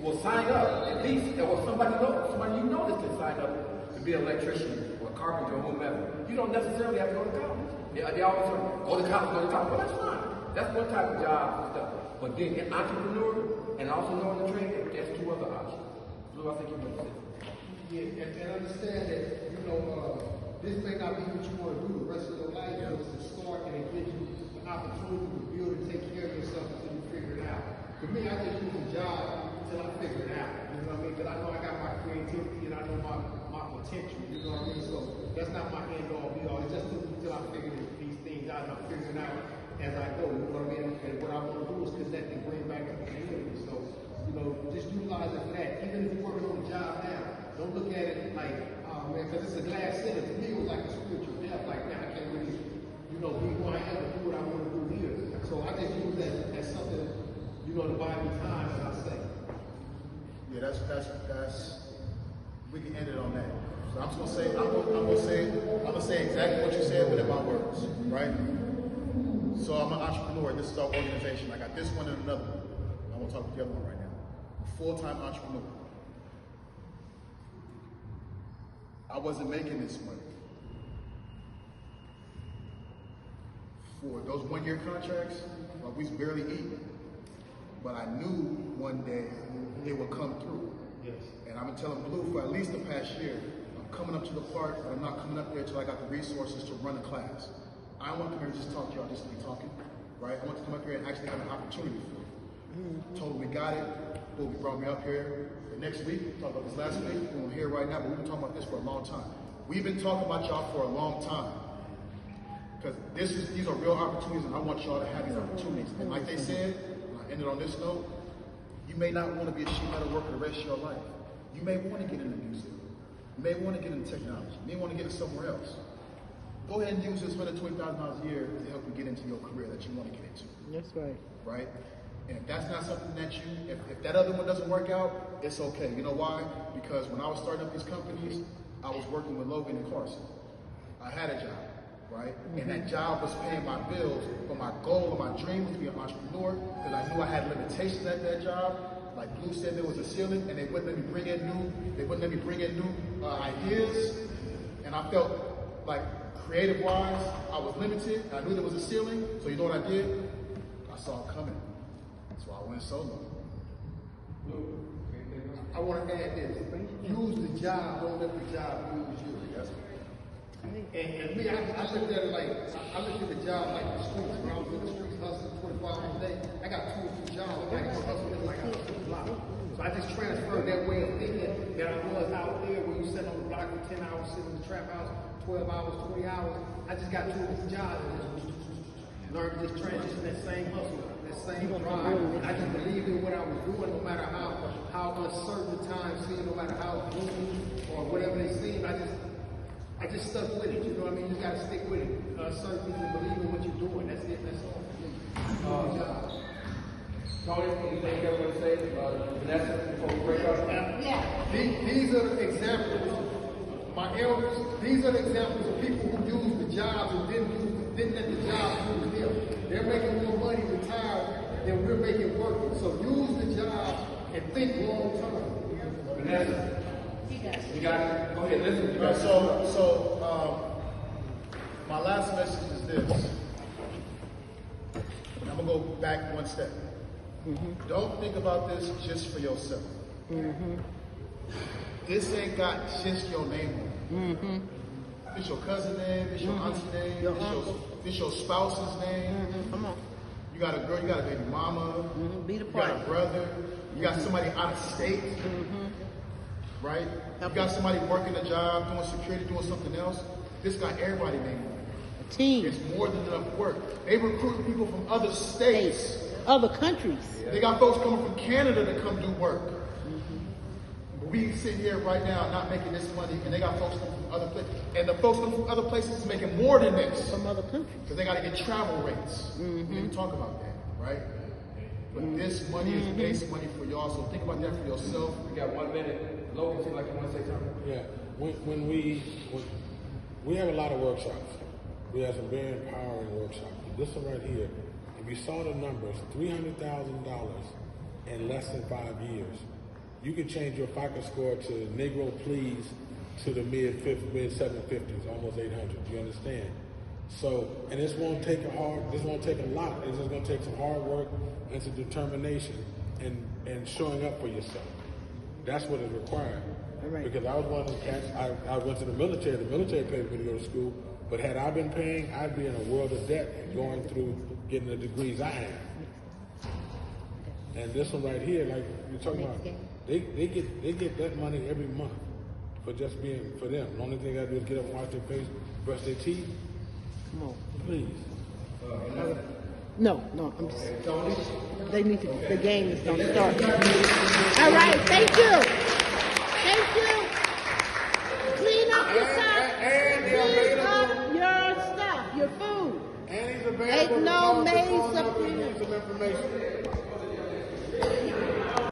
Well, sign up. At least there was somebody you know that can sign up to be an electrician or a carpenter or whomever. You don't necessarily have to go to college. They always say, go to college. Well, that's fine. That's one type of job and stuff. But being an entrepreneur and also knowing the trade, there's two other options. So I think you want to say. Yeah, and understand that, this may not be what you want to do the rest of your life, but it's a start and it gives you an opportunity to build and take care of yourself until you figure it out. For me, I just use a job until I figure it out. You know what I mean? Because I know I got my creativity and I know my potential. You know what I mean? So that's not my end all be all. It's just until I figure these things out and I'm figuring it out as I go. You know what I mean? And what I want to do is connect and bring back to the community. So, just utilize it for that. Even if you're working on a job now, don't look at it like, oh man, because it's a glass ceiling. To me, it was like a spiritual death. Like, man, I can't really, be who I am and do what I want to do here. So I just use that as something, to buy me time, as I say. Yeah, that's. We can end it on that. So I'm gonna say exactly what you said, but in my words, right? So I'm an entrepreneur. This is our organization. I got this one and another one. I won't talk about the other one right now. A full-time entrepreneur. I wasn't making this money. For those one-year contracts, we was barely eating. But I knew one day it would come through. Yes. And I've been telling Blue for at least the past year, I'm coming up to the park, but I'm not coming up there until I got the resources to run a class. I don't want to come here and just talk to y'all just to be talking, right? I want to come up here and actually have an opportunity for it. Told we got it. Blue brought me up here. The next week, we talked about this last week. We're going to hear right now, but we've been talking about this for a long time. We've been talking about y'all for a long time. Because these are real opportunities, and I want y'all to have these opportunities. And like they said, I ended on this note, you may not want to be a sheet metal worker the rest of your life. You may want to get into music. You may want to get into technology. You may want to get it somewhere else. Go ahead and use this $120,000 a year to help you get into your career that you want to get into. That's right. Right? And if that's not something that if that other one doesn't work out, it's okay. You know why? Because when I was starting up these companies, I was working with Logan and Carson. I had a job, right? And that job was paying my bills, but my goal and my dream was to be an entrepreneur because I knew I had limitations at that job. Like Blue said, there was a ceiling, and they wouldn't let me bring in new ideas. And I felt like creative-wise, I was limited. I knew there was a ceiling, so you know what I did? I saw it coming, so I went solo. I want to add this. Use the job, don't let the job use you. And me, I looked at it like, I looked at the job like the streets. When I was in the streets hustling 24 hours a day, I got 2 or 3 jobs. I got hustling like I was on the block. So I just transferred that way of thinking that I was out there where you sit on the block for 10 hours, sit in the trap house, 12 hours, 20 hours. I just got 2 or 3 jobs and just learned to just transition that same hustle, that same drive. And I just believed in what I was doing, no matter how uncertain the times seemed, no matter how gloomy or whatever they seemed. I just stuck with it, you know what I mean? You just gotta stick with it. Certain people believe in what you're doing. That's it, that's all. Tony, anything you ever want to say? Vanessa, before we break up? Yeah. These are the examples, my elders, these are the examples of people who used the jobs and didn't let the jobs use them. They're making more money retired than we're making working. So use the job and think long term. Vanessa? You got it? Go ahead, listen. My last message is this. I'm going to go back one step. Don't think about this just for yourself. This ain't got just your name on it. It's your cousin's name, it's your aunt's name, it's your spouse's name. Come on. You got a girl, you got a baby mama, Be the you got a brother, you got somebody out of state. Right? You got somebody working a job, doing security, doing something else. This got everybody named on it. A team. It's more than enough work. They recruit people from other states. Other countries. They got folks coming from Canada to come do work. But we sitting here right now not making this money, and they got folks coming from other places. And the folks coming from other places is making more than this. From other countries. Because they got to get travel rates. We didn't talk about that, right? But this money is base money for y'all, so think about that for yourself. We got 1 minute. Logan, seems like you want to say something. Yeah, when we have a lot of workshops. We have some very empowering workshops. This one right here, if you saw the numbers, $300,000 in less than 5 years. you can change your FICO score to Negro Please to the mid 750s, almost 800. You understand? So, and this won't take a lot. It's just going to take some hard work and some determination and showing up for yourself. That's what is required. Right. Because I was one of the cats, I went to the military. The military paid for me to go to school. But had I been paying, I'd be in a world of debt going through getting the degrees I have. And this one right here, like you're talking about, they get that money every month for just being for them. The only thing I do is get up and wash their face, brush their teeth. Come on. Please. No, I'm just. They need to. The game is gonna start. All right, thank you. Clean up your stuff. Clean up your stuff, your food. And he's available. Ain't no to call maids the phone up number and here. get some information.